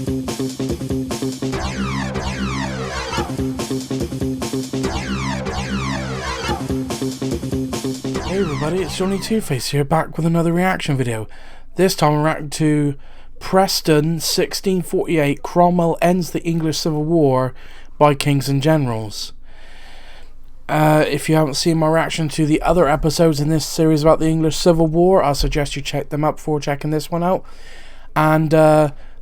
Hey everybody, it's Johnny Two-Face here, back with another reaction video. This time I'm reacting to Preston 1648, Cromwell ends the English Civil War by Kings and Generals. If you haven't seen my reaction to the other episodes in this series about the English Civil War, I suggest you check them out before checking this one out. And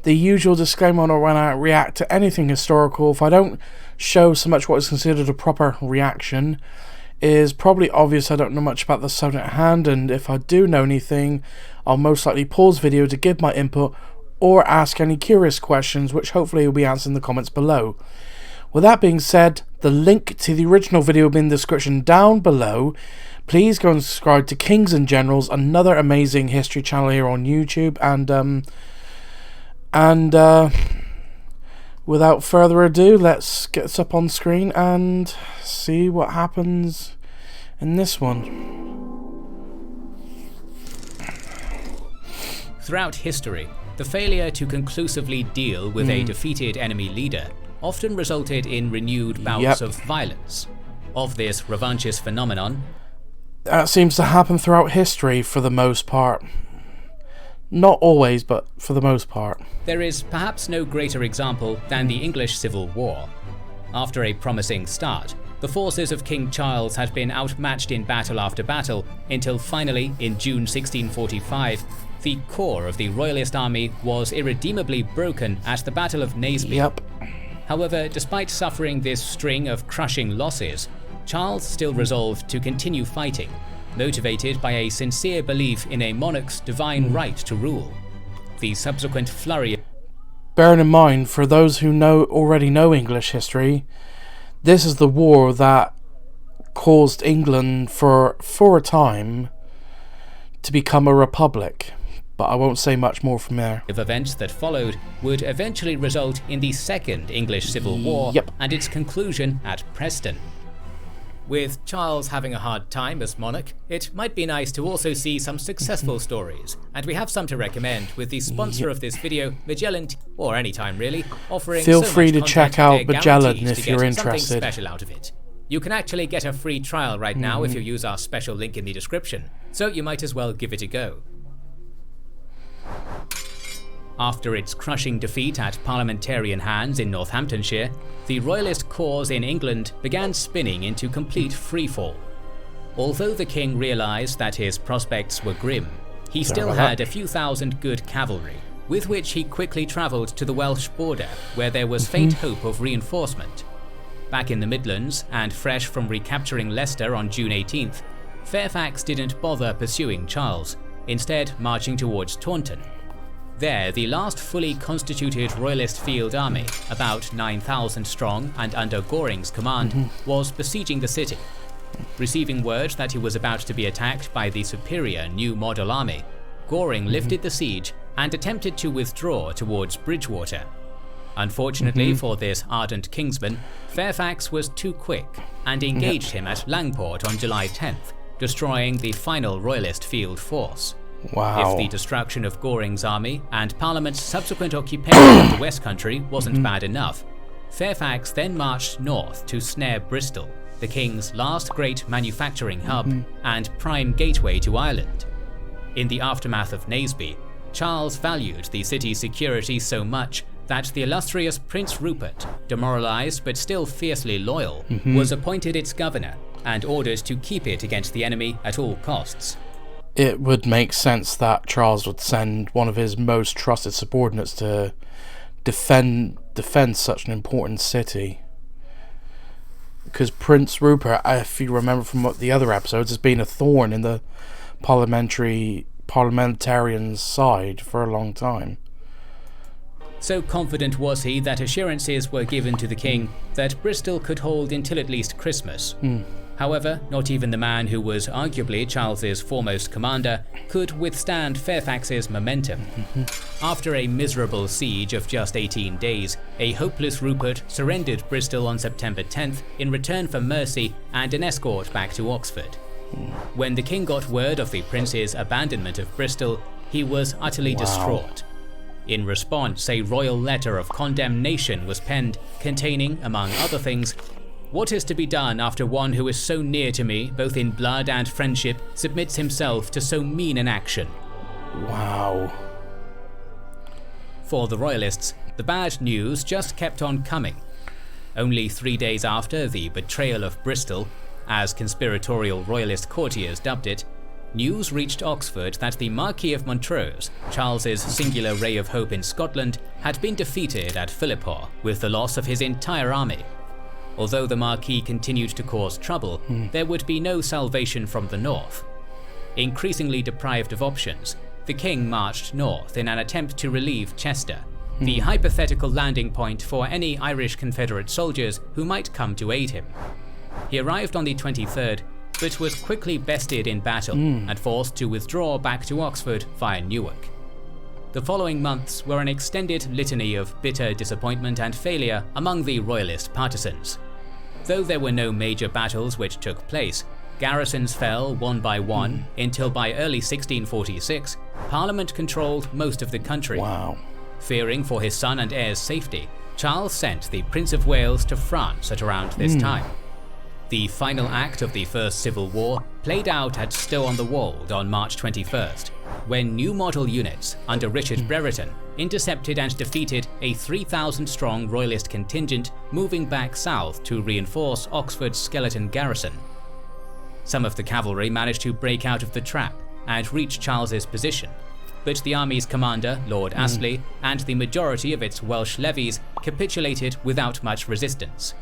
the usual disclaimer when I react to anything historical, if I don't show so much what is considered a proper reaction, is probably obvious I don't know much about the subject at hand, and if I do know anything, I'll most likely pause video to give my input or ask any curious questions, which hopefully will be answered in the comments below. With that being said, the link to the original video will be in the description down below. Please go and subscribe to Kings and Generals, another amazing history channel here on YouTube, and without further ado, let's get this up on screen and see what happens in this one. Throughout history, the failure to conclusively deal with a defeated enemy leader often resulted in renewed bouts of violence. Of this revanchist phenomenon, that seems to happen throughout history for the most part. Not always, but for the most part. There is perhaps no greater example than the English Civil War. After a promising start, the forces of King Charles had been outmatched in battle after battle until finally, in June 1645, the core of the Royalist army was irredeemably broken at the Battle of Naseby. However, despite suffering this string of crushing losses, Charles still resolved to continue fighting, motivated by a sincere belief in a monarch's divine right to rule. The subsequent flurry... Bearing in mind, for those who already know English history, this is the war that caused England for a time to become a republic. But I won't say much more from there. ...of events that followed would eventually result in the Second English Civil War and its conclusion at Preston. With Charles having a hard time as monarch, it might be nice to also see some successful stories, and we have some to recommend with the sponsor of this video, Magellan, or anytime really, offering Feel free to check out Magellan if you're interested. Something special out of it. You can actually get a free trial right now if you use our special link in the description, so you might as well give it a go. After its crushing defeat at parliamentarian hands in Northamptonshire, the Royalist cause in England began spinning into complete freefall. Although the king realised that his prospects were grim, he still had a few thousand good cavalry, with which he quickly travelled to the Welsh border, where there was faint hope of reinforcement. Back in the Midlands, and fresh from recapturing Leicester on June 18th, Fairfax didn't bother pursuing Charles, instead marching towards Taunton. There, the last fully constituted Royalist field army, about 9,000 strong and under Goring's command, was besieging the city. Receiving word that he was about to be attacked by the superior new model army, Goring lifted the siege and attempted to withdraw towards Bridgewater. Unfortunately for this ardent kingsman, Fairfax was too quick and engaged him at Langport on July 10th, destroying the final Royalist field force. Wow. If the destruction of Goring's army and Parliament's subsequent occupation of the West Country wasn't bad enough, Fairfax then marched north to snare Bristol, the king's last great manufacturing hub and prime gateway to Ireland. In the aftermath of Naseby, Charles valued the city's security so much that the illustrious Prince Rupert, demoralised but still fiercely loyal, was appointed its governor and ordered to keep it against the enemy at all costs. It would make sense that Charles would send one of his most trusted subordinates to defend such an important city. Because Prince Rupert, if you remember from the other episodes, has been a thorn in the parliamentarians' side for a long time. So confident was he that assurances were given to the king that Bristol could hold until at least Christmas. However, not even the man who was arguably Charles's foremost commander could withstand Fairfax's momentum. After a miserable siege of just 18 days, a hopeless Rupert surrendered Bristol on September 10th in return for mercy and an escort back to Oxford. When the king got word of the prince's abandonment of Bristol, he was utterly distraught. In response, a royal letter of condemnation was penned, containing, among other things, "What is to be done after one who is so near to me, both in blood and friendship, submits himself to so mean an action?" Wow. For the royalists, the bad news just kept on coming. Only 3 days after the betrayal of Bristol, as conspiratorial royalist courtiers dubbed it, news reached Oxford that the Marquis of Montrose, Charles's singular ray of hope in Scotland, had been defeated at Philiphaugh with the loss of his entire army. Although the Marquis continued to cause trouble, there would be no salvation from the north. Increasingly deprived of options, the king marched north in an attempt to relieve Chester, the hypothetical landing point for any Irish Confederate soldiers who might come to aid him. He arrived on the 23rd, but was quickly bested in battle and forced to withdraw back to Oxford via Newark. The following months were an extended litany of bitter disappointment and failure among the royalist partisans. Though there were no major battles which took place, garrisons fell one by one until by early 1646, Parliament controlled most of the country. Wow. Fearing for his son and heir's safety, Charles sent the Prince of Wales to France at around this time. The final act of the First Civil War played out at Stow-on-the-Wold on March 21st, when new model units under Richard Brereton intercepted and defeated a 3,000-strong royalist contingent moving back south to reinforce Oxford's skeleton garrison. Some of the cavalry managed to break out of the trap and reach Charles's position, but the army's commander, Lord Astley, and the majority of its Welsh levies capitulated without much resistance.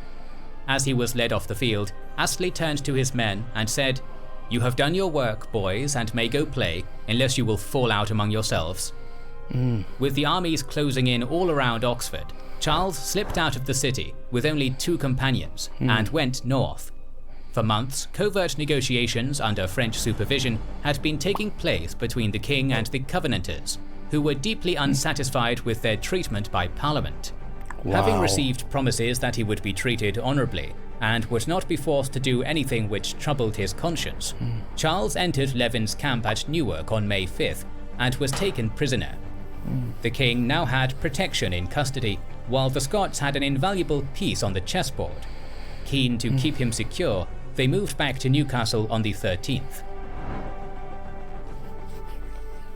As he was led off the field, Astley turned to his men and said, "You have done your work, boys, and may go play, unless you will fall out among yourselves." With the armies closing in all around Oxford, Charles slipped out of the city with only 2 companions and went north. For months, covert negotiations under French supervision had been taking place between the king and the Covenanters, who were deeply unsatisfied with their treatment by Parliament. Having received promises that he would be treated honourably and would not be forced to do anything which troubled his conscience, Charles entered Levin's camp at Newark on May 5th and was taken prisoner. The king now had protection in custody, while the Scots had an invaluable piece on the chessboard. Keen to keep him secure, they moved back to Newcastle on the 13th.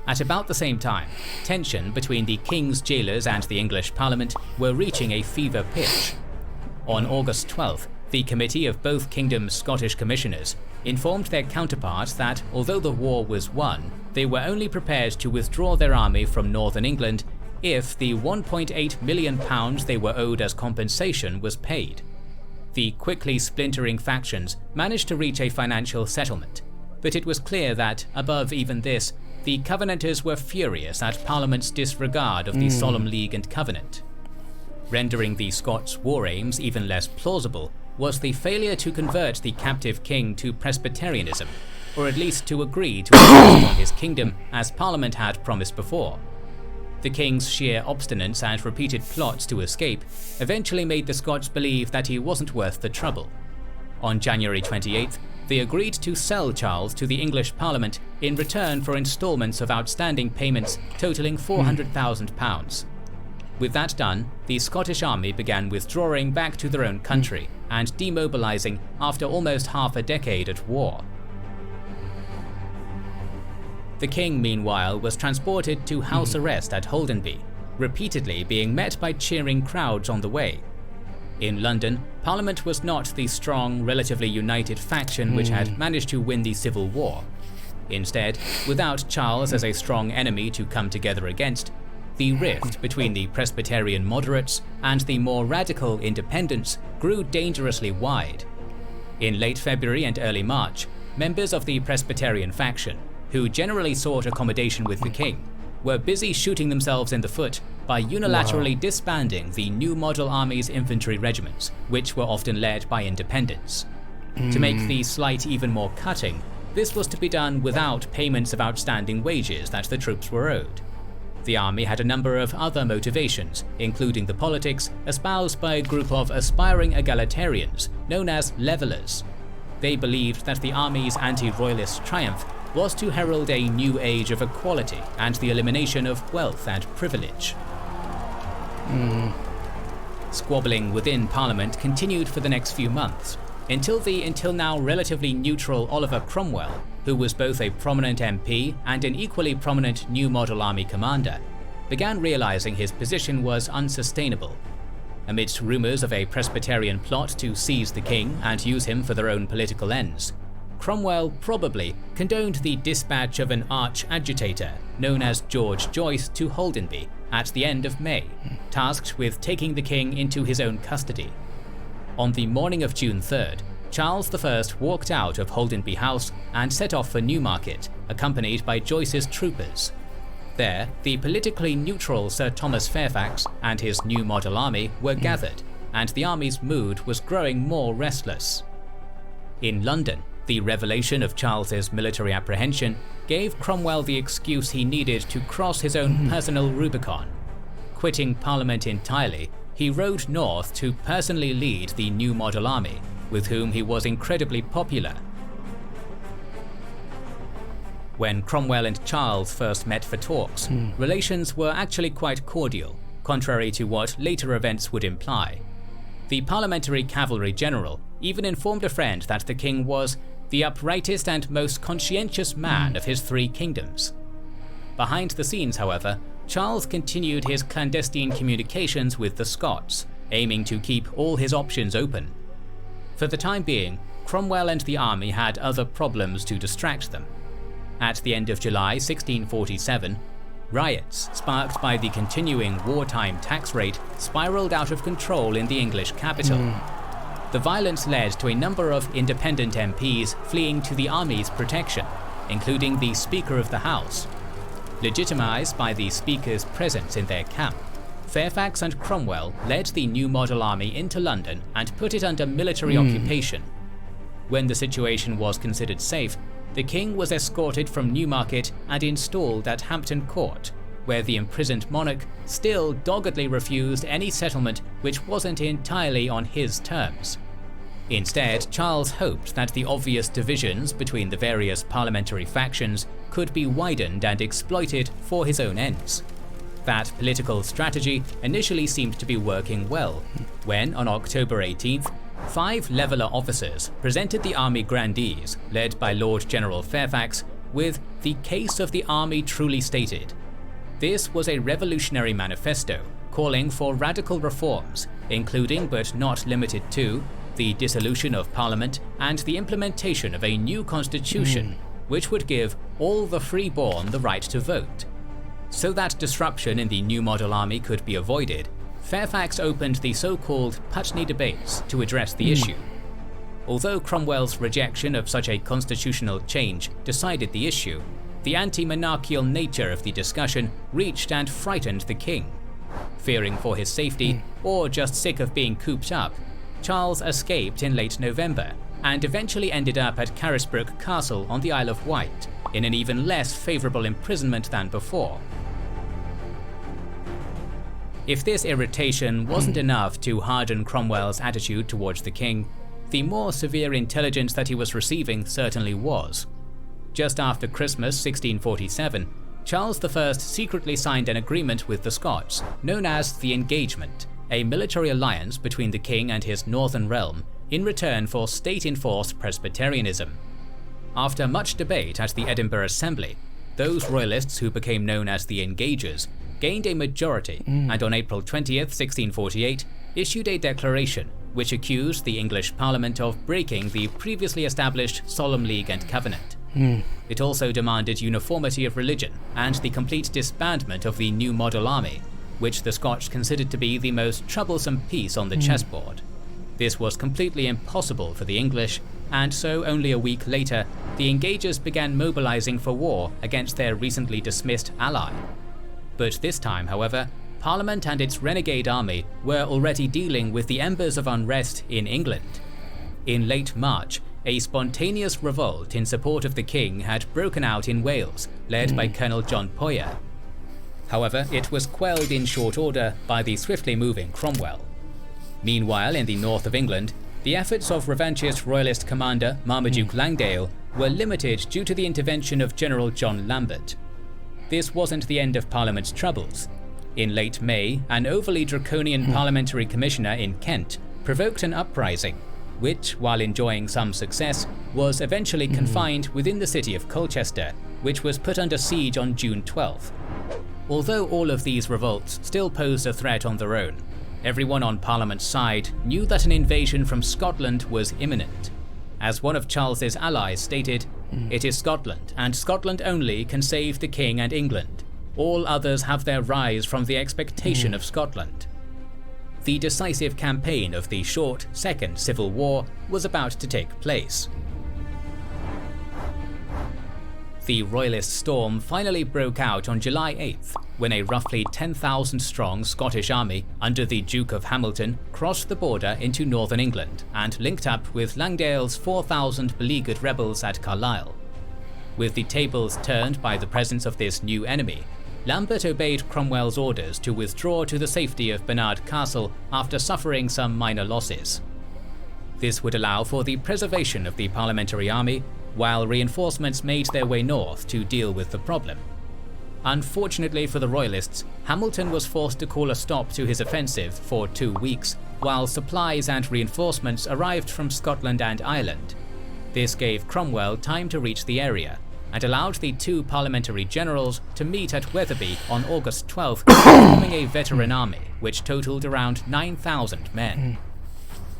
At about the same time, tension between the king's jailers and the English Parliament were reaching a fever pitch. On August 12th, the committee of both kingdoms' Scottish commissioners informed their counterparts that although the war was won, they were only prepared to withdraw their army from northern England if the £1.8 million they were owed as compensation was paid. The quickly splintering factions managed to reach a financial settlement, but it was clear that, above even this, the Covenanters were furious at Parliament's disregard of the Solemn League and Covenant. Rendering the Scots' war aims even less plausible was the failure to convert the captive king to Presbyterianism, or at least to agree to a on his kingdom as Parliament had promised before. The king's sheer obstinance and repeated plots to escape eventually made the Scots believe that he wasn't worth the trouble. On January 28th, they agreed to sell Charles to the English Parliament in return for instalments of outstanding payments totaling £400,000. With that done, the Scottish army began withdrawing back to their own country and demobilising after almost half a decade at war. The king, meanwhile, was transported to house arrest at Holdenby, repeatedly being met by cheering crowds on the way. In London, Parliament was not the strong, relatively united faction which had managed to win the Civil War. Instead, without Charles as a strong enemy to come together against, the rift between the Presbyterian moderates and the more radical independents grew dangerously wide. In late February and early March, members of the Presbyterian faction, who generally sought accommodation with the king, were busy shooting themselves in the foot by unilaterally disbanding the new model army's infantry regiments, which were often led by independents. To make the slight even more cutting, this was to be done without payments of outstanding wages that the troops were owed. The army had a number of other motivations, including the politics espoused by a group of aspiring egalitarians known as Levellers. They believed that the army's anti-royalist triumph was to herald a new age of equality and the elimination of wealth and privilege. Squabbling within Parliament continued for the next few months, until now relatively neutral Oliver Cromwell, who was both a prominent MP and an equally prominent New Model Army commander, began realizing his position was unsustainable. Amidst rumours of a Presbyterian plot to seize the king and use him for their own political ends, Cromwell probably condoned the dispatch of an arch-agitator known as George Joyce to Holdenby at the end of May, tasked with taking the king into his own custody. On the morning of June 3rd, Charles I walked out of Holdenby House and set off for Newmarket, accompanied by Joyce's troopers. There, the politically neutral Sir Thomas Fairfax and his New Model Army were gathered, and the army's mood was growing more restless. In London, the revelation of Charles's military apprehension gave Cromwell the excuse he needed to cross his own personal Rubicon. Quitting Parliament entirely, he rode north to personally lead the New Model Army, with whom he was incredibly popular. When Cromwell and Charles first met for talks, relations were actually quite cordial, contrary to what later events would imply. The parliamentary cavalry general even informed a friend that the king was the uprightest and most conscientious man of his three kingdoms. Behind the scenes, however, Charles continued his clandestine communications with the Scots, aiming to keep all his options open. For the time being, Cromwell and the army had other problems to distract them. At the end of July 1647, riots sparked by the continuing wartime tax rate spiraled out of control in the English capital. The violence led to a number of independent MPs fleeing to the army's protection, including the Speaker of the House. Legitimised by the Speaker's presence in their camp, Fairfax and Cromwell led the New Model Army into London and put it under military occupation. When the situation was considered safe, the king was escorted from Newmarket and installed at Hampton Court, where the imprisoned monarch still doggedly refused any settlement which wasn't entirely on his terms. Instead, Charles hoped that the obvious divisions between the various parliamentary factions could be widened and exploited for his own ends. That political strategy initially seemed to be working well, when on October 18th, 5 Leveller officers presented the army grandees, led by Lord General Fairfax, with the case of the army truly stated. This was a revolutionary manifesto calling for radical reforms, including but not limited to the dissolution of Parliament and the implementation of a new constitution, which would give all the freeborn the right to vote. So that disruption in the New Model Army could be avoided, Fairfax opened the so-called Putney debates to address the issue. Although Cromwell's rejection of such a constitutional change decided the issue, the anti-monarchical nature of the discussion reached and frightened the king. Fearing for his safety, or just sick of being cooped up, Charles escaped in late November and eventually ended up at Carisbrooke Castle on the Isle of Wight, in an even less favourable imprisonment than before. If this irritation wasn't enough to harden Cromwell's attitude towards the king, the more severe intelligence that he was receiving certainly was. Just after Christmas 1647, Charles I secretly signed an agreement with the Scots, known as the Engagement, a military alliance between the king and his northern realm in return for state-enforced Presbyterianism. After much debate at the Edinburgh Assembly, those royalists who became known as the Engagers gained a majority and on April 20th, 1648, issued a declaration which accused the English Parliament of breaking the previously established Solemn League and Covenant. It also demanded uniformity of religion and the complete disbandment of the New Model Army, which the Scotch considered to be the most troublesome piece on the chessboard. This was completely impossible for the English, and so only a week later, the Engagers began mobilizing for war against their recently dismissed ally. But this time, however, Parliament and its renegade army were already dealing with the embers of unrest in England. In late March, a spontaneous revolt in support of the king had broken out in Wales, led by Colonel John Poyer. However, it was quelled in short order by the swiftly moving Cromwell. Meanwhile, in the north of England, The efforts of revanchist royalist commander Marmaduke Langdale were limited due to the intervention of General John Lambert. This wasn't the end of Parliament's troubles. In late May, an overly draconian parliamentary commissioner in Kent provoked an uprising, which, while enjoying some success, was eventually confined within the city of Colchester, which was put under siege on June 12th. Although all of these revolts still posed a threat on their own, everyone on Parliament's side knew that an invasion from Scotland was imminent. As one of Charles's allies stated, "It is Scotland, and Scotland only can save the King and England. All others have their rise from the expectation of Scotland." The decisive campaign of the short Second Civil War was about to take place. The Royalist storm finally broke out on July 8th, when a roughly 10,000-strong Scottish army under the Duke of Hamilton crossed the border into northern England and linked up with Langdale's 4,000 beleaguered rebels at Carlisle. With the tables turned by the presence of this new enemy, Lambert obeyed Cromwell's orders to withdraw to the safety of Barnard Castle after suffering some minor losses. This would allow for the preservation of the Parliamentary army, while reinforcements made their way north to deal with the problem. Unfortunately for the Royalists, Hamilton was forced to call a stop to his offensive for 2 weeks, while supplies and reinforcements arrived from Scotland and Ireland. This gave Cromwell time to reach the area, and allowed the two parliamentary generals to meet at Wetherby on August 12th, forming a veteran army which totaled around 9,000 men.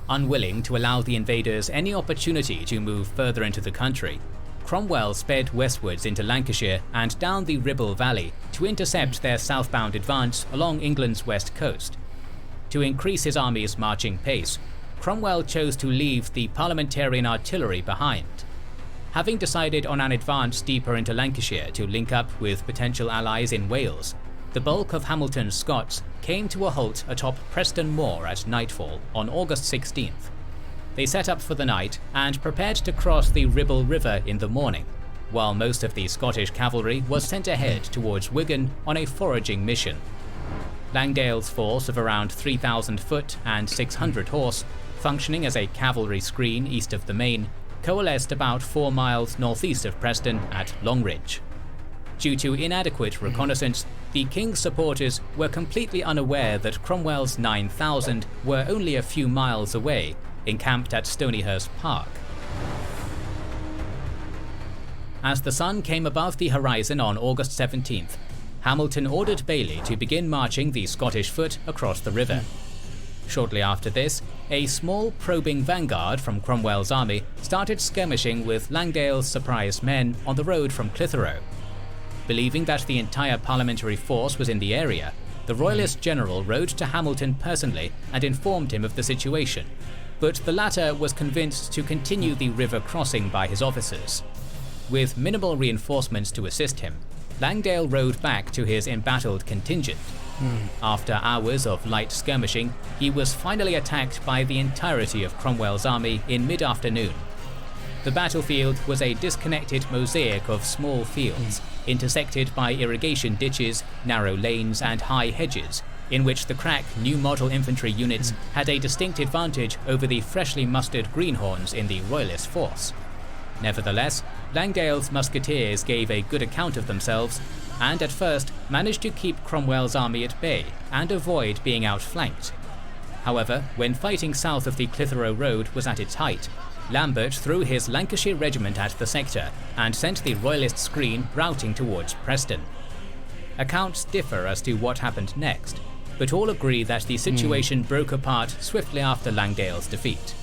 Unwilling to allow the invaders any opportunity to move further into the country, Cromwell sped westwards into Lancashire and down the Ribble Valley to intercept their southbound advance along England's west coast. To increase his army's marching pace, Cromwell chose to leave the parliamentarian artillery behind. Having decided on an advance deeper into Lancashire to link up with potential allies in Wales, the bulk of Hamilton's Scots came to a halt atop Preston Moor at nightfall on August 16th. They set up for the night and prepared to cross the Ribble River in the morning, while most of the Scottish cavalry was sent ahead towards Wigan on a foraging mission. Langdale's force of around 3,000 foot and 600 horse, functioning as a cavalry screen east of the Main, coalesced about 4 miles northeast of Preston at Longridge. Due to inadequate reconnaissance, the King's supporters were completely unaware that Cromwell's 9,000 were only a few miles away, encamped at Stonyhurst Park. As the sun came above the horizon on August 17th, Hamilton ordered Bailey to begin marching the Scottish foot across the river. Shortly after this, a small probing vanguard from Cromwell's army started skirmishing with Langdale's surprised men on the road from Clitheroe. Believing that the entire parliamentary force was in the area, the Royalist general rode to Hamilton personally and informed him of the situation, but the latter was convinced to continue the river crossing by his officers. With minimal reinforcements to assist him, Langdale rode back to his embattled contingent. After hours of light skirmishing, he was finally attacked by the entirety of Cromwell's army in mid-afternoon. The battlefield was a disconnected mosaic of small fields, intersected by irrigation ditches, narrow lanes and high hedges, in which the crack new model infantry units had a distinct advantage over the freshly mustered greenhorns in the Royalist force. Nevertheless, Langdale's musketeers gave a good account of themselves, and at first managed to keep Cromwell's army at bay and avoid being outflanked. However, when fighting south of the Clitheroe Road was at its height, Lambert threw his Lancashire regiment at the sector and sent the Royalist screen routing towards Preston. Accounts differ as to what happened next, but all agree that the situation broke apart swiftly after Langdale's defeat.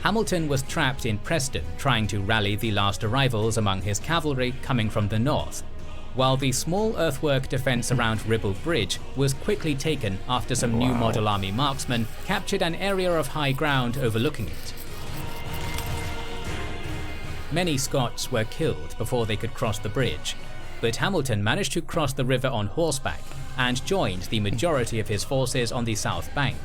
Hamilton was trapped in Preston trying to rally the last arrivals among his cavalry coming from the north, while the small earthwork defence around Ribble Bridge was quickly taken after some new model army marksmen captured an area of high ground overlooking it. Many Scots were killed before they could cross the bridge, but Hamilton managed to cross the river on horseback and joined the majority of his forces on the south bank.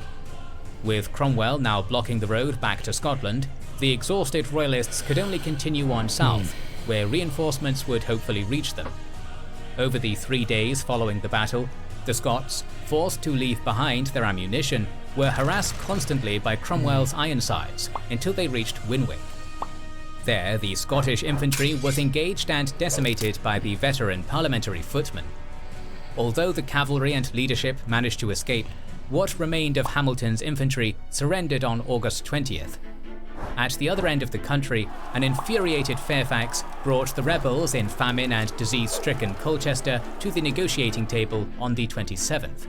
With Cromwell now blocking the road back to Scotland, the exhausted Royalists could only continue on south, where reinforcements would hopefully reach them. Over the 3 days following the battle, the Scots, forced to leave behind their ammunition, were harassed constantly by Cromwell's Ironsides until they reached Winwick. There, the Scottish infantry was engaged and decimated by the veteran parliamentary footmen. Although the cavalry and leadership managed to escape, what remained of Hamilton's infantry surrendered on August 20th. At the other end of the country, an infuriated Fairfax brought the rebels in famine and disease-stricken Colchester to the negotiating table on the 27th.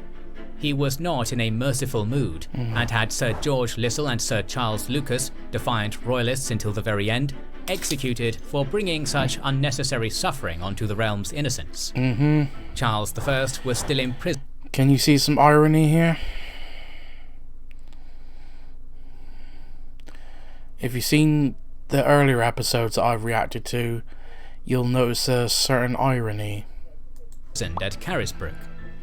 He was not in a merciful mood, and had Sir George Lisle and Sir Charles Lucas, defiant royalists until the very end, executed for bringing such unnecessary suffering onto the realm's innocents. Charles I was still in prison. Can you see some irony here? If you've seen the earlier episodes that I've reacted to, you'll notice a certain irony. At Carisbrooke.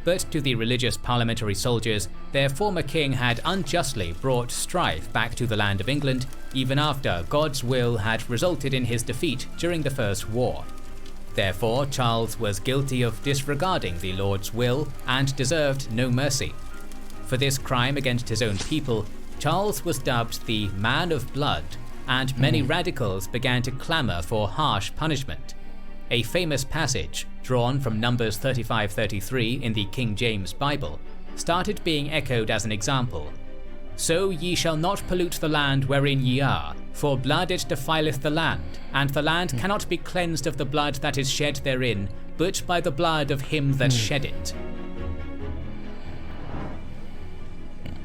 But to the religious parliamentary soldiers, their former king had unjustly brought strife back to the land of England, even after God's will had resulted in his defeat during the First War. Therefore, Charles was guilty of disregarding the Lord's will and deserved no mercy. For this crime against his own people, Charles was dubbed the Man of Blood, and many radicals began to clamour for harsh punishment. A famous passage, drawn from Numbers 35:33 in the King James Bible, started being echoed as an example. "So ye shall not pollute the land wherein ye are, for blood it defileth the land, and the land cannot be cleansed of the blood that is shed therein, but by the blood of him that shed it."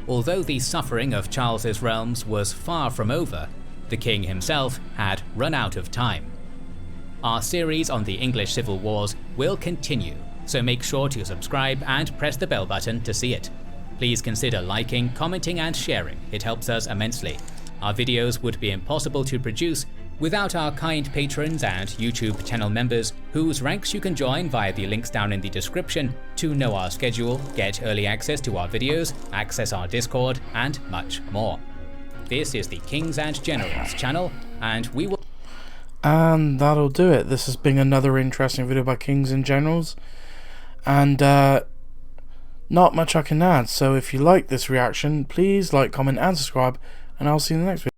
Although the suffering of Charles's realms was far from over, the king himself had run out of time. Our series on the English Civil Wars will continue, so make sure to subscribe and press the bell button to see it. Please consider liking, commenting and sharing, it helps us immensely. Our videos would be impossible to produce without our kind patrons and YouTube channel members, whose ranks you can join via the links down in the description to know our schedule, get early access to our videos, access our Discord, and much more. This is the Kings and Generals channel, and we will... And that'll do it. This has been another interesting video by Kings and Generals, and not much I can add, so if you like this reaction, please like, comment and subscribe, and I'll see you in the next video.